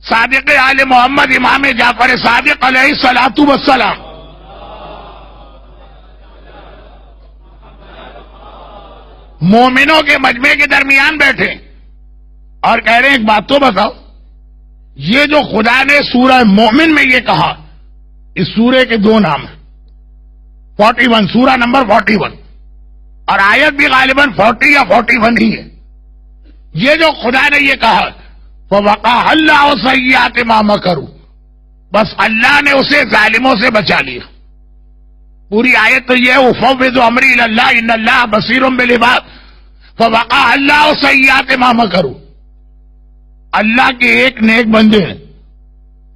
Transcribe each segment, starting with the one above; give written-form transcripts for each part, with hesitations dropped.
صادق آل محمد امام جعفر صادق علیہ الصلاۃ والسلام مومنوں کے مجمع کے درمیان بیٹھے اور کہہ رہے ہیں ایک بات تو بتاؤ، یہ جو خدا نے سورہ مومن میں یہ کہا، اس سورے کے دو نام ہیں، 41 سورہ نمبر 41 اور آیت بھی غالباً 40 یا 41 ہی ہے۔ یہ جو خدا نے یہ کہا فَوَقَاهَ اللَّهُ سَيِّئَاتِ مَا مَكَرُوا، بس اللہ نے اسے ظالموں سے بچا لیا۔ پوری آیت تو یہ ہے وَفَوِّضُ أَمْرِي إِلَى اللَّهِ إِنَّ اللَّهَ بَصِيرٌ بِالْعِبَادِ فَوَقَاهَ اللَّهُ سَيِّئَاتِ مَا مَكَرُوا۔ اللہ کے ایک نیک بندے نے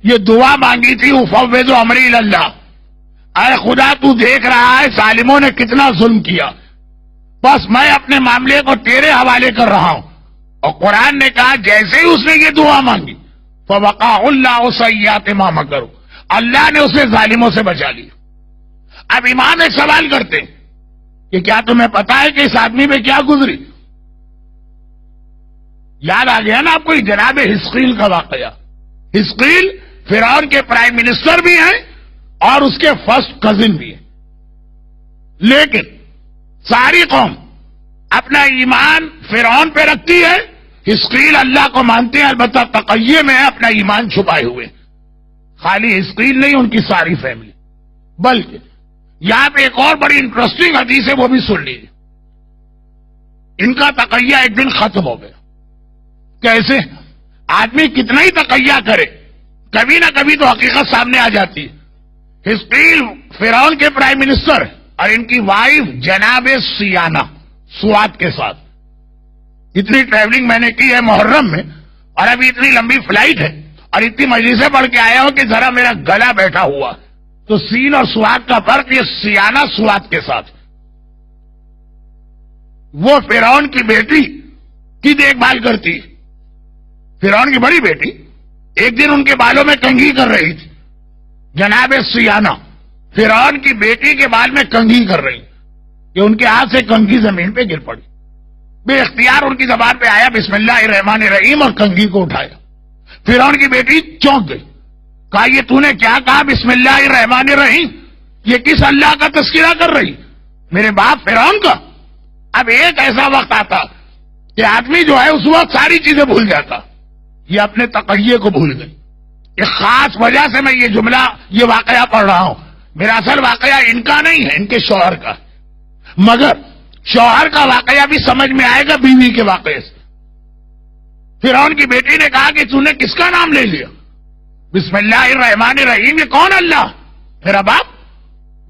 یہ دعا مانگی تھی وَفَوِّضُ أَمْرِي إِلَى اللَّهِ، اے خدا تو دیکھ رہا ہے ظالموں نے کتنا ظلم کیا، بس میں اپنے معاملے کو تیرے حوالے کر رہا ہوں۔ اور قرآن نے کہا جیسے ہی اس نے یہ دعا مانگی فَوَقَاهُ اللَّهُ سَيِّئَاتِ مَا مَكَرُوا، اللہ نے اسے ظالموں سے بچا لیا۔ اب امام ایک سوال کرتے ہیں کہ کیا تمہیں پتا ہے کہ اس آدمی پہ کیا گزری؟ یاد آ گیا نا آپ کو جناب حزقیل کا واقعہ۔ حزقیل فرعون کے پرائم منسٹر بھی ہیں اور اس کے فرسٹ کزن بھی ہیں، لیکن ساری قوم اپنا ایمان فرعون پہ رکھتی ہے، حزقیل اللہ کو مانتے ہیں، البتہ تقیے میں اپنا ایمان چھپائے ہوئے۔ خالی حزقیل نہیں، ان کی ساری فیملی۔ بلکہ یہاں پہ ایک اور بڑی انٹرسٹنگ حدیث ہے، وہ بھی سن لیجیے۔ ان کا تقیہ ایک دن ختم ہو گیا۔ کیسے؟ آدمی کتنا ہی تقیہ کرے، کبھی نہ کبھی تو حقیقت سامنے آ جاتی ہے۔ حزقیل فرعون کے پرائم منسٹر اور ان کی وائف جناب سیانہ سوات کے ساتھ، اتنی ٹریولنگ میں نے کی ہے محرم میں، اور ابھی اتنی لمبی فلائٹ ہے اور اتنی مجلسیں پڑھ کے آیا ہوں کہ ذرا میرا گلا بیٹھا ہوا، تو سین اور سوات کا فرق، یہ سیانہ سوات کے ساتھ۔ وہ فرعون کی بیٹی کی دیکھ بھال کرتی، فرعون کی بڑی بیٹی ایک دن ان کے بالوں میں کنگھی کر رہی تھی، جناب سیانہ فرعون کی بیٹی کے بال میں کنگھی کر رہی کہ ان کے ہاتھ سے کنگھی زمین پہ گر پڑی، بے اختیار ان کی زبان پہ آیا بسم اللہ الرحمن الرحیم اور کنگھی کو اٹھایا۔ فرعون کی بیٹی چونک گئی، کہا یہ تو نے کیا کہا بسم اللہ الرحمن الرحیم؟ یہ کس اللہ کا تذکرہ کر رہی؟ میرے باپ فرعون کا؟ اب ایک ایسا وقت آتا کہ آدمی جو ہے اس وقت ساری چیزیں بھول جاتا، یہ اپنے تقیے کو بھول گئی۔ ایک خاص وجہ سے میں یہ جملہ، یہ واقعہ پڑھ رہا ہوں، میرا اصل واقعہ ان کا نہیں ہے، ان کے شوہر کا، مگر شوہر کا واقعہ بھی سمجھ میں آئے گا بیوی کے واقعے سے۔ فرعون کی بیٹی نے کہا کہ تو نے کس کا نام لے لیا؟ بسم اللہ الرحمن الرحیم، یہ کون اللہ؟ میرا باپ؟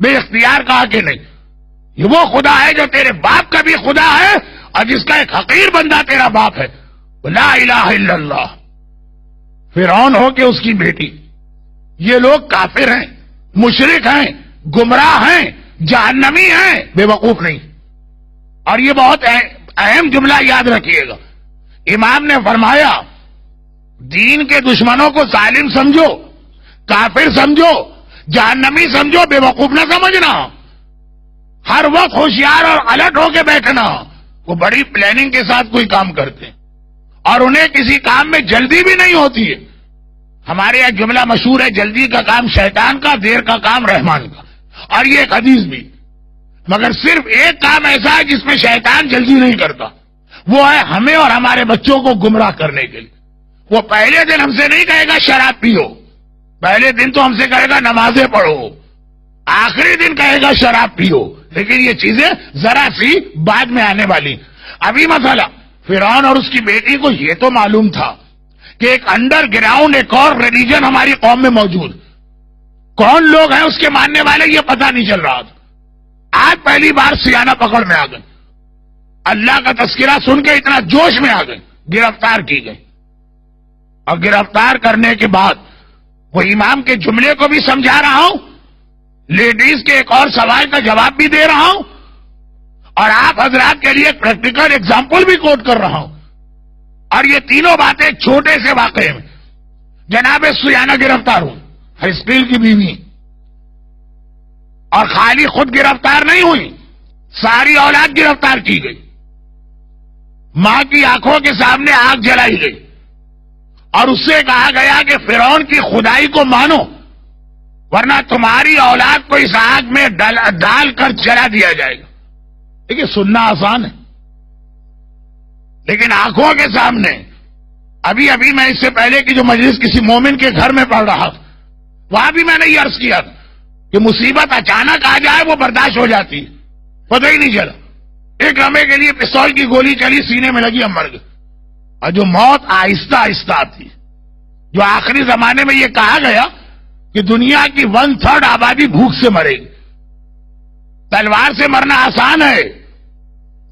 بے اختیار کہا کہ نہیں، یہ وہ خدا ہے جو تیرے باپ کا بھی خدا ہے اور جس کا ایک حقیر بندہ تیرا باپ ہے، لا الہ الا اللہ۔ فرعون ہو کہ اس کی بیٹی، یہ لوگ کافر ہیں، مشرک ہیں، گمراہ ہیں، جہنمی ہیں، بے وقوف نہیں۔ اور یہ بہت اہم جملہ یاد رکھیے گا، امام نے فرمایا دین کے دشمنوں کو ظالم سمجھو، کافر سمجھو، جہنمی سمجھو، بے وقوف نہ سمجھنا۔ ہر وقت ہوشیار اور الرٹ ہو کے بیٹھنا۔ وہ بڑی پلاننگ کے ساتھ کوئی کام کرتے ہیں اور انہیں کسی کام میں جلدی بھی نہیں ہوتی ہے۔ ہمارے یہاں جملہ مشہور ہے، جلدی کا کام شیطان کا، دیر کا کام رحمان کا، اور یہ ایک حدیث بھی۔ مگر صرف ایک کام ایسا ہے جس میں شیطان جلدی نہیں کرتا، وہ ہے ہمیں اور ہمارے بچوں کو گمراہ کرنے کے لیے۔ وہ پہلے دن ہم سے نہیں کہے گا شراب پیو، پہلے دن تو ہم سے کہے گا نمازیں پڑھو، آخری دن کہے گا شراب پیو، لیکن یہ چیزیں ذرا سی بعد میں آنے والی۔ ابھی مسئلہ فرعون اور اس کی بیٹی کو یہ تو معلوم تھا کہ ایک انڈر گراؤنڈ ایک اور ریلیجن ہماری قوم میں موجود، کون لوگ ہیں اس کے ماننے والے یہ پتہ نہیں چل رہا تھا۔ آج پہلی بار سیانہ پکڑ میں آ گئے، اللہ کا تذکرہ سن کے اتنا جوش میں آ گئے، گرفتار کی گئی۔ اور گرفتار کرنے کے بعد وہ امام کے جملے کو بھی سمجھا رہا ہوں، لیڈیز کے ایک اور سوال کا جواب بھی دے رہا ہوں، اور آپ حضرات کے لیے پریکٹیکل ایگزامپل بھی کوٹ کر رہا ہوں۔ اور یہ تینوں باتیں چھوٹے سے واقعے میں۔ جناب سیانہ گرفتار ہوئی، حزقیل کی بیوی، اور خالی خود گرفتار نہیں ہوئی، ساری اولاد گرفتار کی گئی، ماں کی آنکھوں کے سامنے آگ جلائی گئی، اور اس سے کہا گیا کہ فرعون کی خدائی کو مانو ورنہ تمہاری اولاد کو اس آگ میں ڈال کر جلا دیا جائے گا. دیکھیے سننا آسان ہے لیکن آنکھوں کے سامنے ابھی میں اس سے پہلے کی جو مجلس کسی مومن کے گھر میں پڑھ رہا تھا وہاں بھی میں نے یہ عرض کیا تھا کہ مصیبت اچانک آ جائے وہ برداشت ہو جاتی ہے, پتہ ہی نہیں چلا. ایک لمحے کے لیے پستول کی گولی چلی, سینے میں لگی, ہم مر گئے. اور جو موت آہستہ آہستہ آتی, جو آخری زمانے میں یہ کہا گیا کہ دنیا کی 1/3 آبادی بھوک سے مرے گی. تلوار سے مرنا آسان ہے,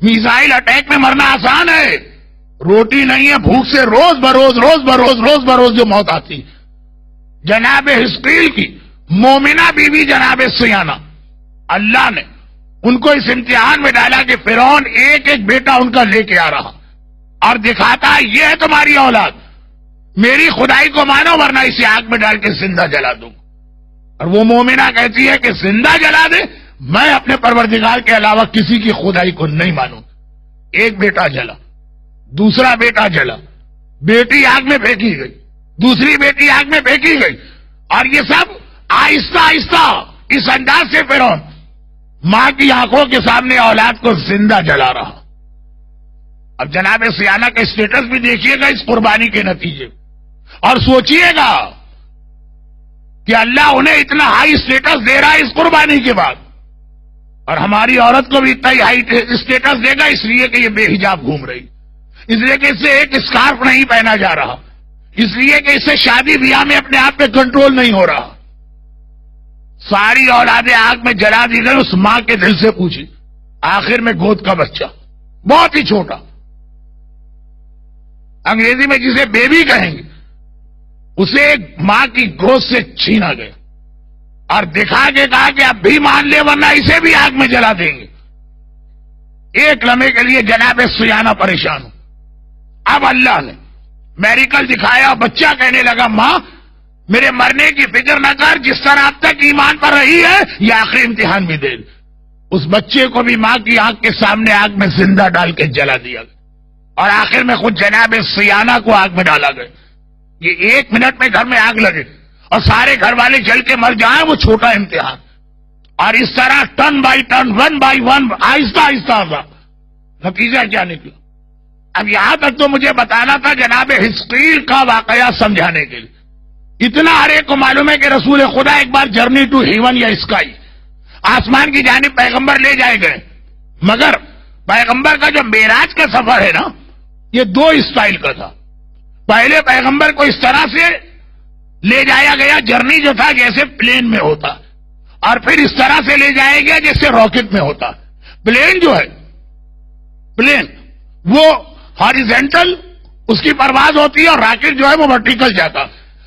میزائل اٹیک میں مرنا آسان ہے, روٹی نہیں ہے, بھوک سے روز بروز جو موت آتی. جناب حزقیل کی مومنہ بیوی جناب سیانہ, اللہ نے ان کو اس امتحان میں ڈالا کہ فرعون ایک ایک بیٹا ان کا لے کے آ رہا اور دکھاتا ہے یہ ہے تمہاری اولاد, میری خدائی کو مانو ورنہ اسے آگ میں ڈال کے زندہ جلا دوں. اور وہ مومنہ کہتی ہے کہ زندہ جلا دے, میں اپنے پروردگار کے علاوہ کسی کی خدائی کو نہیں مانوں. ایک بیٹا جلا, دوسرا بیٹا جلا, بیٹی آگ میں پھینکی گئی, دوسری بیٹی آگ میں پھینکی گئی, اور یہ سب آہستہ آہستہ اس انداز سے فرعون ماں کی آنکھوں کے سامنے اولاد کو زندہ جلا رہا. اب جناب سیانہ کا اسٹیٹس بھی دیکھیے گا اس قربانی کے نتیجے, اور سوچئے گا کہ اللہ انہیں اتنا ہائی اسٹیٹس دے رہا ہے اس قربانی کے بعد, اور ہماری عورت کو بھی اتنا ہی ہائی اسٹیٹس دے گا اس لیے کہ یہ بے حجاب گھوم رہی, اس لیے کہ اس سے ایک اسکارف نہیں پہنا جا رہا, اس لیے کہ اس سے شادی بیاہ میں اپنے آپ پہ کنٹرول نہیں ہو رہا. ساری اولادیں آگ میں جلا دی گئی. اس ماں کے دل سے پوچھی, آخر میں گود کا بچہ بہت ہی چھوٹا, انگریزی میں جسے بیبی کہیں گے, اسے ماں کی گود سے چھینا گیا اور دکھا کے کہا کہ اب بھی مان لے ورنہ اسے بھی آگ میں جلا دیں گے. ایک لمحے کے لیے جناب سیانہ پریشان ہو. اب اللہ نے میریکل دکھایا, بچہ کہنے لگا ماں میرے مرنے کی فکر نہ کر, جس طرح اب تک ایمان پر رہی ہے یہ آخری امتحان بھی دے. اس بچے کو بھی ماں کی آنکھ کے سامنے آگ میں زندہ ڈال کے جلا دیا گیا, اور آخر میں خود جناب سیانہ کو آگ میں ڈالا گیا. یہ 1 منٹ میں گھر میں آگ لگے اور سارے گھر والے جل کے مر جائیں, وہ چھوٹا امتحان. اور اس طرح ٹن بائی ٹن, 1 by 1 آہستہ آہستہ آگا. نتیجہ کیا نکلا؟ اب یہاں تک تو مجھے بتانا تھا جناب حزقیل کا واقعہ سمجھانے کے لیے. اتنا ہر ایک کو معلوم ہے کہ رسول خدا ایک بار جرنی ٹو ہیون یا اسکائی, آسمان کی جانب پیغمبر لے جائے گئے, مگر پیغمبر کا جو معراج کا سفر ہے نا یہ 2 اسٹائل کا تھا. پہلے پیغمبر کو اس طرح سے لے جایا گیا, جرنی جو تھا جیسے پلین میں ہوتا, اور پھر اس طرح سے لے جایا گیا جیسے راکٹ میں ہوتا. پلین جو ہے, پلین وہ ہاریزنٹل اس کی پرواز ہوتی ہے, اور راکٹ جو ہے وہ ورٹیکل جاتا.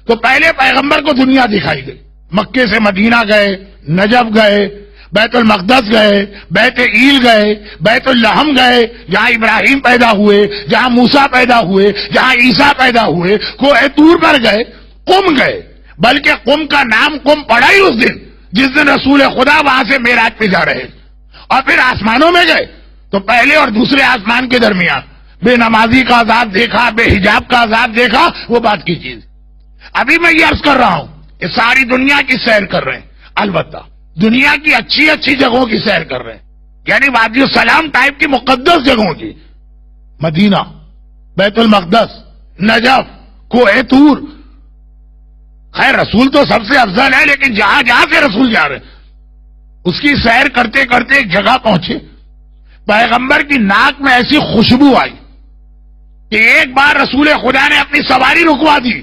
تو پہلے پیغمبر کو دنیا دکھائی گئی, مکے سے مدینہ گئے, نجف گئے, بیت المقدس گئے, بیت ایل گئے, بیت اللحم گئے جہاں ابراہیم پیدا ہوئے, جہاں موسیٰ پیدا ہوئے, جہاں عیسیٰ پیدا ہوئے, کوہ طور پر گئے, قم گئے, بلکہ قم کا نام قم پڑا ہی اس دن جس دن رسول خدا وہاں سے معراج پہ جا رہے. اور پھر آسمانوں میں گئے تو پہلے اور دوسرے آسمان کے درمیان بے نمازی کا عذاب دیکھا, بے حجاب کا عذاب دیکھا, وہ بات کی چیز. ابھی میں یہ عرض کر رہا ہوں کہ ساری دنیا کی سیر کر رہے ہیں, البتہ دنیا کی اچھی اچھی جگہوں کی سیر کر رہے ہیں, یعنی وادی السلام ٹائپ کی مقدس جگہوں کی, مدینہ, بیت المقدس, نجف, کوہ طور. خیر رسول تو سب سے افضل ہے, لیکن جہاں جہاں سے رسول جا رہے ہیں اس کی سیر کرتے کرتے ایک جگہ پہنچے, پیغمبر کی ناک میں ایسی خوشبو آئی کہ ایک بار رسول خدا نے اپنی سواری رکوا دی.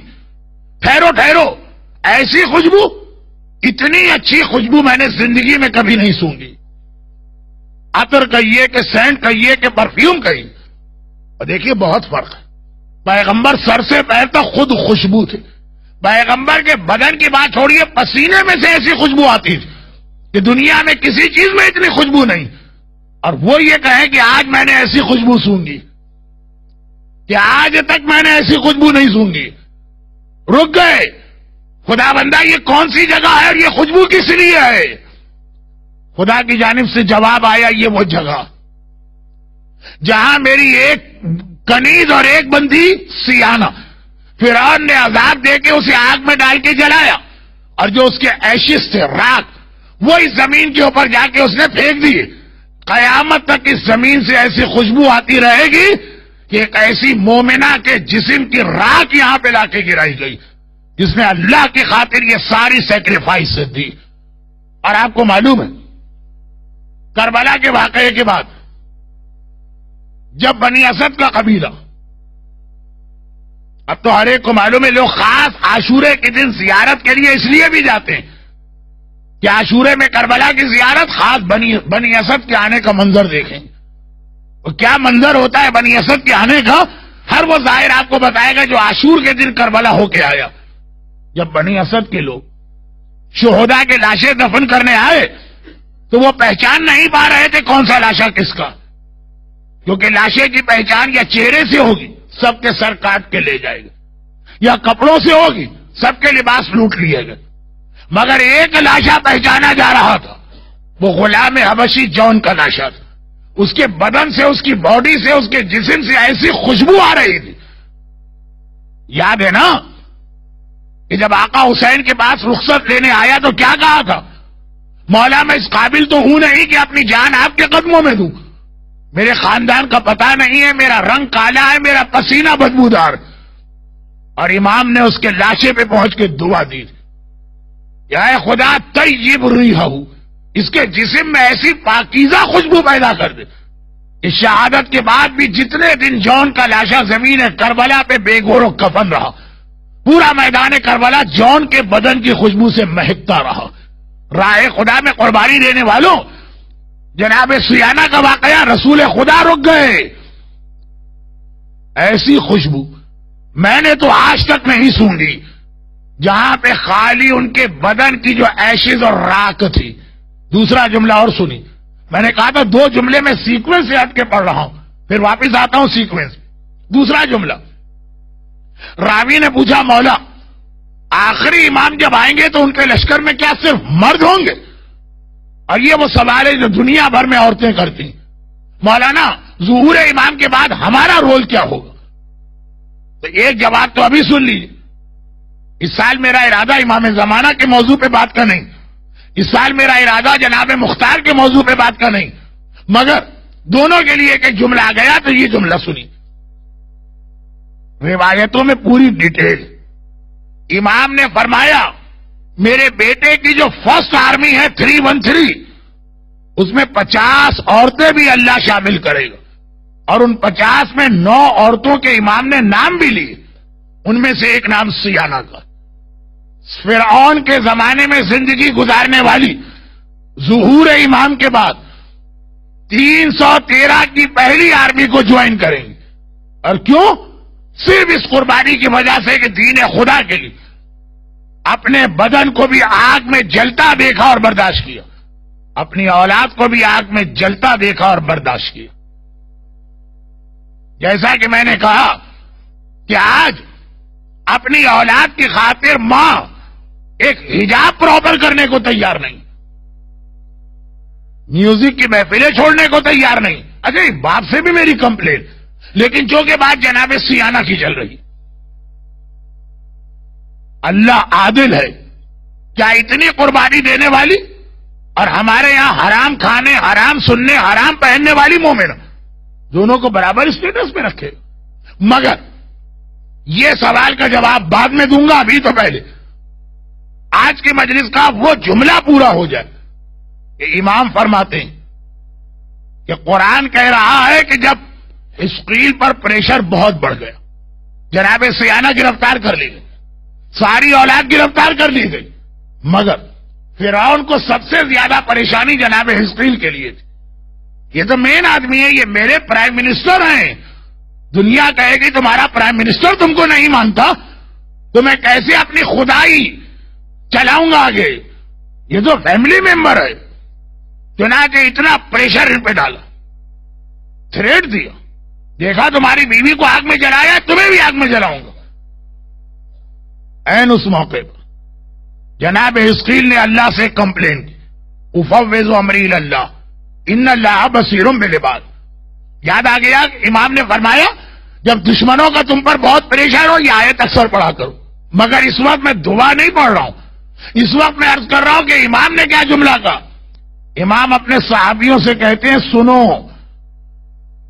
ٹھہرو ٹھہرو, ایسی خوشبو, اتنی اچھی خوشبو میں نے زندگی میں کبھی نہیں سونگی. عطر کہیے کہ سینٹ کہیے کہ پرفیوم کہیے, اور دیکھیے بہت فرق ہے. پیغمبر سر سے پیر تک خود خوشبو تھے. پیغمبر کے بدن کی بات چھوڑیے, پسینے میں سے ایسی خوشبو آتی تھی کہ دنیا میں کسی چیز میں اتنی خوشبو نہیں. اور وہ یہ کہے کہ آج میں نے ایسی خوشبو سونگی, کہ آج تک میں نے ایسی خوشبو نہیں سونگی. رک گئے, خدا بندہ یہ کون سی جگہ ہے اور یہ خوشبو کس لیے ہے؟ خدا کی جانب سے جواب آیا, یہ وہ جگہ جہاں میری ایک کنیز اور ایک بندی سیانہ فرعون نے عذاب دے کے اسے آگ میں ڈال کے جلایا، اور جو اس کے ایشز تھے، راک، وہ اس زمین کے اوپر جا کے اس نے پھینک دیے۔ قیامت تک اس زمین سے ایسی خوشبو آتی رہے گی کہ ایک ایسی مومنہ کے جسم کی راک یہاں پہ لا کے گرائی گئی جس نے اللہ کی خاطر یہ ساری سیکریفائس دی۔ اور آپ کو معلوم ہے کربلا کے واقعے کے بعد جب بنی اسد کا قبیلہ، اب تو ہر ایک کو معلوم ہے، لوگ خاص عاشورے کے دن زیارت کے لیے اس لیے بھی جاتے ہیں کہ عاشورے میں کربلا کی زیارت، خاص بنی اسد کے آنے کا منظر دیکھیں۔ وہ کیا منظر ہوتا ہے بنی اسد کے آنے کا، ہر وہ ظاہر آپ کو بتائے گا جو عاشور کے دن کربلا ہو کے آیا۔ جب بنی اسد کے لوگ شہداء کے لاشیں دفن کرنے آئے تو وہ پہچان نہیں پا رہے تھے کون سا لاشا کس کا، کیونکہ لاشے کی پہچان یا چہرے سے ہوگی، سب کے سر کاٹ کے لے جائے گا، یا کپڑوں سے ہوگی، سب کے لباس لوٹ لیے گئے، مگر ایک لاشا پہچانا جا رہا تھا، وہ غلام حبشی جون کا لاشا تھا۔ اس کے بدن سے، اس کی باڈی سے، اس کے جسم سے ایسی خوشبو آ رہی تھی۔ یاد ہے نا کہ جب آقا حسین کے پاس رخصت لینے آیا تو کیا کہا تھا؟ مولا میں اس قابل تو ہوں نہیں کہ اپنی جان آپ کے قدموں میں دوں، میرے خاندان کا پتہ نہیں ہے، میرا رنگ کالا ہے، میرا پسینہ بدبودار۔ اور امام نے اس کے لاشے پہ پہنچ کے دعا دی، یا اے خدا طیب ریحہ، اس کے جسم میں ایسی پاکیزہ خوشبو پیدا کر دے کہ شہادت کے بعد بھی جتنے دن جون کا لاشا زمین کربلا پہ بے گور و کفن رہا، پورا میدان کربلا جون کے بدن کی خوشبو سے مہکتا رہا۔ راہ خدا میں قربانی دینے والوں، جناب سیانہ کا واقعہ، رسول خدا رک گئے۔ ایسی خوشبو میں نے تو آج تک نہیں سونگی، جہاں پہ خالی ان کے بدن کی جو ایشز اور راک تھی۔ دوسرا جملہ اور سنی، میں نے کہا تھا دو جملے میں سیکوینس سے ہٹ کے پڑھ رہا ہوں، پھر واپس آتا ہوں سیکوینس۔ دوسرا جملہ، راوی نے پوچھا مولا آخری امام جب آئیں گے تو ان کے لشکر میں کیا صرف مرد ہوں گے؟ اور یہ وہ سوال ہے جو دنیا بھر میں عورتیں کرتی ہیں، مولانا ظہور امام کے بعد ہمارا رول کیا ہوگا؟ تو ایک جواب تو ابھی سن لیجیے، اس سال میرا ارادہ امام زمانہ کے موضوع پہ بات کا نہیں، اس سال میرا ارادہ جناب مختار کے موضوع پہ بات کا نہیں، مگر دونوں کے لیے ایک جملہ آ گیا تو یہ جملہ سنی۔ روایتوں میں پوری ڈیٹیل، امام نے فرمایا میرے بیٹے کی جو فرسٹ آرمی ہے 313، اس میں 50 عورتیں بھی اللہ شامل کرے گا، اور ان 50 میں 9 عورتوں کے امام نے نام بھی لیے، ان میں سے ایک نام سیانہ کا۔ فرعون کے زمانے میں زندگی گزارنے والی ظہور امام کے بعد 313 کی پہلی آرمی کو جوائن کریں گے، اور کیوں؟ صرف اس قربانی کی وجہ سے کہ دین خدا کے لیے اپنے بدن کو بھی آگ میں جلتا دیکھا اور برداشت کیا، اپنی اولاد کو بھی آگ میں جلتا دیکھا اور برداشت کیا۔ جیسا کہ میں نے کہا کہ آج اپنی اولاد کی خاطر ماں ایک حجاب پراپر کرنے کو تیار نہیں، میوزک کی محفلیں چھوڑنے کو تیار نہیں۔ اچھا باپ سے بھی میری کمپلین، لیکن چونکہ بات جناب سیانہ کی چل رہی، اللہ عادل ہے، کیا اتنی قربانی دینے والی اور ہمارے یہاں حرام کھانے، حرام سننے، حرام پہننے والی مومن دونوں کو برابر اسٹیٹس میں رکھے؟ مگر یہ سوال کا جواب بعد میں دوں گا، ابھی تو پہلے آج کی مجلس کا وہ جملہ پورا ہو جائے کہ امام فرماتے ہیں کہ قرآن کہہ رہا ہے کہ جب حزقیل پر پریشر بہت بڑھ گیا، جناب سیانہ گرفتار کر لی گئی، ساری اولاد گرفتار کر لی گئی، مگر فرعون کو سب سے زیادہ پریشانی جناب حزقیل کے لیے تھی۔ یہ تو مین آدمی ہے، یہ میرے پرائم منسٹر ہیں، دنیا کہے گی تمہارا پرائم منسٹر تم کو نہیں مانتا تو میں کیسے اپنی خدائی چلاؤں گا آگے؟ یہ تو فیملی ممبر ہے۔ چنانچہ اتنا پریشر ان پہ ڈالا، تھریٹ دیا، دیکھا تمہاری بیوی کو آگ میں جلایا، تمہیں بھی آگ میں جلاؤں گا۔ این اس موقع پر جناب حزقیل نے اللہ سے کمپلین کی، افوض امری اللہ ان اللہ بصیر بالعباد۔ یاد آ گیا امام نے فرمایا جب دشمنوں کا تم پر بہت پریشان ہو یہ آیت اکثر پڑھا کرو. مگر اس وقت میں دعا نہیں پڑھ رہا ہوں, اس وقت میں عرض کر رہا ہوں کہ امام نے کیا جملہ کہا. امام اپنے صحابیوں سے کہتے ہیں سنو,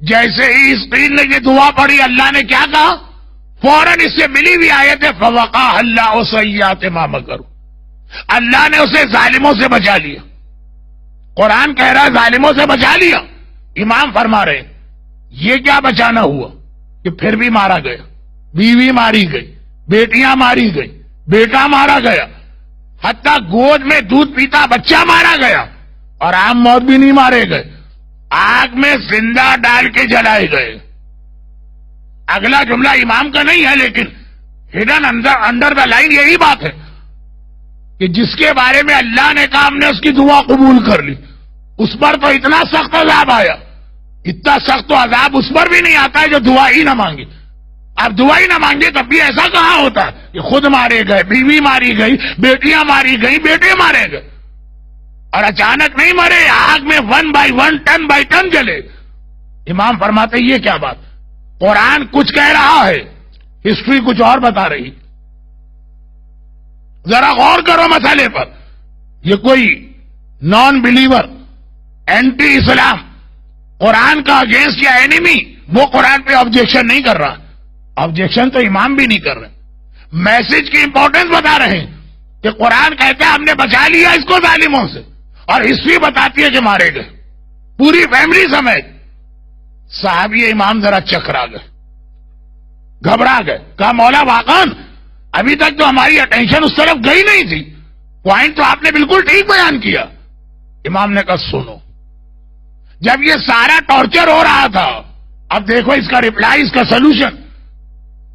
جیسے ہی اسقیل نے یہ دعا پڑھی اللہ نے کیا کہا, فوراً اس سے ملی ہوئی آیت ہے فوقاہ اللہ سیئات ما مکروا, اللہ نے اسے ظالموں سے بچا لیا. قرآن کہہ رہا ہے ظالموں سے بچا لیا. امام فرما رہے یہ کیا بچانا ہوا کہ پھر بھی مارا گیا, بیوی ماری گئی, بیٹیاں ماری گئی, بیٹا مارا گیا, حتیٰ گود میں دودھ پیتا بچہ مارا گیا, اور عام موت بھی نہیں مارے گئے, آگ میں زندہ ڈال کے جلائے گئے. اگلا جملہ امام کا نہیں ہے لیکن ہڈن انڈر دا لائن یہی بات ہے کہ جس کے بارے میں اللہ نے کہا ہم نے اس کی دعا قبول کر لی, اس پر تو اتنا سخت عذاب آیا, اتنا سخت تو عذاب اس پر بھی نہیں آتا ہے جو دعا ہی نہ مانگے. آپ دعا ہی نہ مانگے تب بھی ایسا کہاں ہوتا ہے کہ خود مارے گئے, بیوی ماری گئی, بیٹیاں ماری گئی, بیٹے مارے گئے, اور اچانک نہیں مرے, آگ میں 1 بائی 1 ٹن بائی ٹن جلے. امام فرماتے یہ کیا بات, قرآن کچھ کہہ رہا ہے, ہسٹری کچھ اور بتا رہی. ذرا غور کرو مسئلے پر. یہ کوئی نان بلیور, اینٹی اسلام, قرآن کا اگینسٹ یا اینیمی, وہ قرآن پہ آبجیکشن نہیں کر رہا. آبجیکشن تو امام بھی نہیں کر رہے, میسج کی امپورٹنس بتا رہے ہیں کہ قرآن کہتا ہے ہم نے بچا لیا اس کو ظالموں سے, اور ہسٹری بتاتی ہے کہ مارے گئے پوری فیملی سمیت. صحابی امام ذرا چکرا گئے, گھبرا گئے, کہا مولا واقعاً ابھی تک تو ہماری اٹینشن اس طرف گئی نہیں تھی, پوائنٹ تو آپ نے بالکل ٹھیک بیان کیا. امام نے کہا سنو, جب یہ سارا ٹارچر ہو رہا تھا, اب دیکھو اس کا ریپلائی, اس کا سلوشن.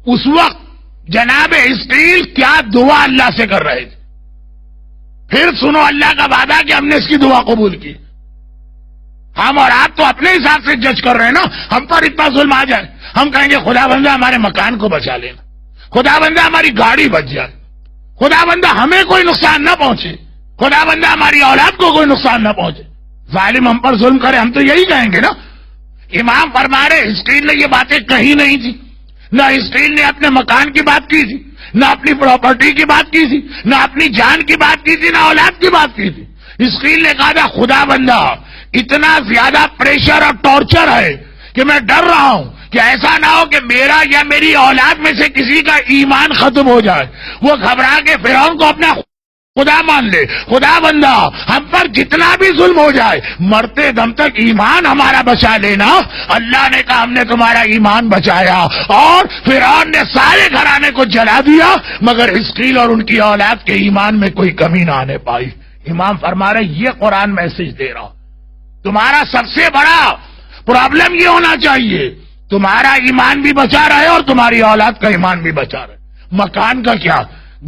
اس وقت جناب اسقیل کیا دعا اللہ سے کر رہے تھے, پھر سنو اللہ کا وعدہ کہ ہم نے اس کی دعا قبول کی. ہم اور آپ تو اپنے حساب سے جج کر رہے ہیں نا, ہم پر اتنا ظلم آ جائے ہم کہیں گے خدا بندہ ہمارے مکان کو بچا لینا, خدا بندہ ہماری گاڑی بچ جائے, خدا بندہ ہمیں کوئی نقصان نہ پہنچے, خدا بندہ ہماری اولاد کو کوئی نقصان نہ پہنچے. ظالم ہم پر ظلم کرے ہم تو یہی کہیں گے نا. امام فرما رہے اسقیل نے یہ باتیں کہی نہیں تھی, نہ اسقیل نے اپنے مکان کی بات کی تھی, نہ اپنی پراپرٹی کی بات کی تھی, نہ اپنی جان کی بات کی تھی, نہ اولاد کی بات کی تھی. اسقیل نے کہا تھا خدا بندہ اتنا زیادہ پریشر اور ٹارچر ہے کہ میں ڈر رہا ہوں کہ ایسا نہ ہو کہ میرا یا میری اولاد میں سے کسی کا ایمان ختم ہو جائے, وہ گھبرا کے فرعون کو اپنا خدا مان لے. خدا بندہ ہم پر جتنا بھی ظلم ہو جائے مرتے دم تک ایمان ہمارا بچا لینا. اللہ نے کہا ہم نے تمہارا ایمان بچایا, اور فرعون نے سارے گھرانے کو جلا دیا مگر حزقیل اور ان کی اولاد کے ایمان میں کوئی کمی نہ آنے پائی. امام فرما رہے یہ قرآن میسج دے رہا, تمہارا سب سے بڑا پرابلم یہ ہونا چاہیے تمہارا ایمان بھی بچا رہے اور تمہاری اولاد کا ایمان بھی بچا رہے. مکان کا کیا,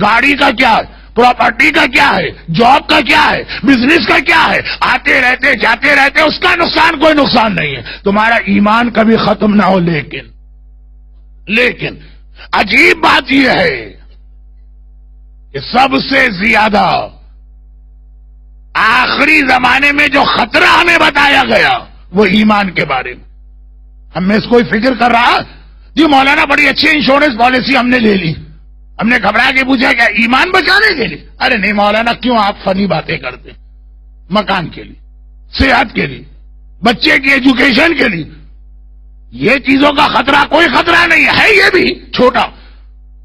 گاڑی کا کیا, پراپرٹی کا کیا ہے, جاب کا کیا ہے, بزنس کا کیا ہے, آتے رہتے جاتے رہتے اس کا نقصان کوئی نقصان نہیں ہے, تمہارا ایمان کبھی ختم نہ ہو. لیکن عجیب بات یہ ہے کہ سب سے زیادہ آخری زمانے میں جو خطرہ ہمیں بتایا گیا وہ ایمان کے بارے میں. ہم میں اس کوئی فکر کر رہا جی مولانا بڑی اچھی انشورنس پالیسی ہم نے لے لی, ہم نے گھبرا کے پوچھا کیا ایمان بچانے کے لیے؟ ارے نہیں مولانا کیوں آپ فنی باتیں کرتے, مکان کے لیے, صحت کے لیے, بچے کی ایجوکیشن کے لیے, یہ چیزوں کا خطرہ کوئی خطرہ نہیں ہے, یہ بھی چھوٹا.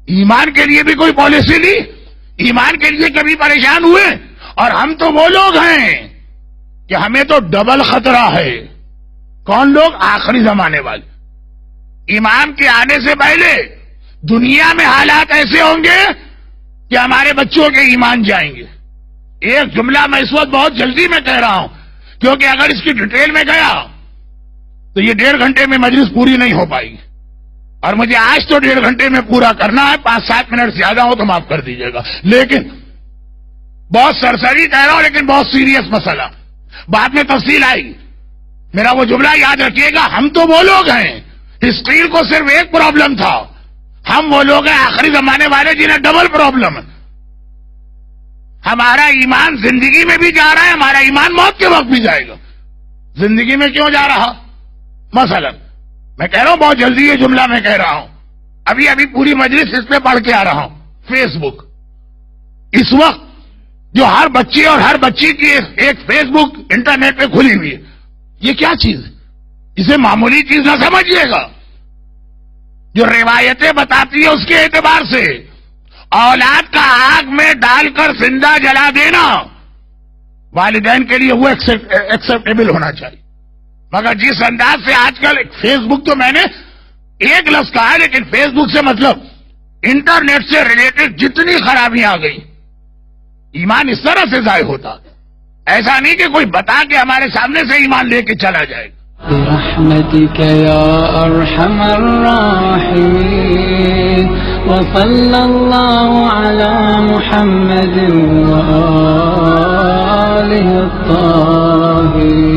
ایمان کے لیے بھی کوئی پالیسی لی, ایمان کے لیے کبھی پریشان ہوئے؟ اور ہم تو وہ لوگ ہیں کہ ہمیں تو ڈبل خطرہ ہے. کون لوگ؟ آخری زمانے والے. ایمان کے آنے سے پہلے دنیا میں حالات ایسے ہوں گے کہ ہمارے بچوں کے ایمان جائیں گے. ایک جملہ میں اس وقت بہت جلدی میں کہہ رہا ہوں کیونکہ اگر اس کی ڈیٹیل میں گیا تو یہ 1.5 گھنٹے میں مجلس پوری نہیں ہو پائے گی, اور مجھے آج تو 1.5 گھنٹے میں پورا کرنا ہے. 5-7 منٹ زیادہ ہو تو معاف کر دیجیے گا, لیکن بہت سرسری کہہ رہا ہوں لیکن بہت سیریس مسئلہ, بعد میں تفصیل آئے گی. میرا وہ جملہ یاد رکھیے گا, ہم تو وہ لوگ ہیں حزقیل کو صرف ایک پرابلم تھا, ہم وہ لوگ ہیں آخری زمانے والے جنہیں ڈبل پرابلم ہے. ہمارا ایمان زندگی میں بھی جا رہا ہے, ہمارا ایمان موت کے وقت بھی جائے گا. زندگی میں کیوں جا رہا؟ مثلا میں کہہ رہا ہوں بہت جلدی یہ جملہ میں کہہ رہا ہوں، ابھی پوری مجلس اس پہ پڑھ کے آ رہا ہوں. فیس بک اس وقت جو ہر بچے اور ہر بچی کی ایک فیس بک انٹرنیٹ پہ کھلی ہوئی ہے، یہ کیا چیز ہے؟ اسے معمولی چیز نہ سمجھیے گا. جو روایتیں بتاتی ہے اس کے اعتبار سے اولاد کا آگ میں ڈال کر زندہ جلا دینا والدین کے لیے وہ ایکسیپٹیبل ہونا چاہیے. مگر جس انداز سے آج کل فیس بک تو میں نے ایک لفظ کہا ہے، لیکن فیس بک سے مطلب انٹرنیٹ سے ریلیٹڈ جتنی خرابیاں آ گئی، ایمان اس طرح سے ضائع ہوتا. ایسا نہیں کہ کوئی بتا کے ہمارے سامنے سے ایمان لے کے چلا جائے گا. برحمتك يا أرحم الراحمين وصلى الله على محمد وآله الطاهرين.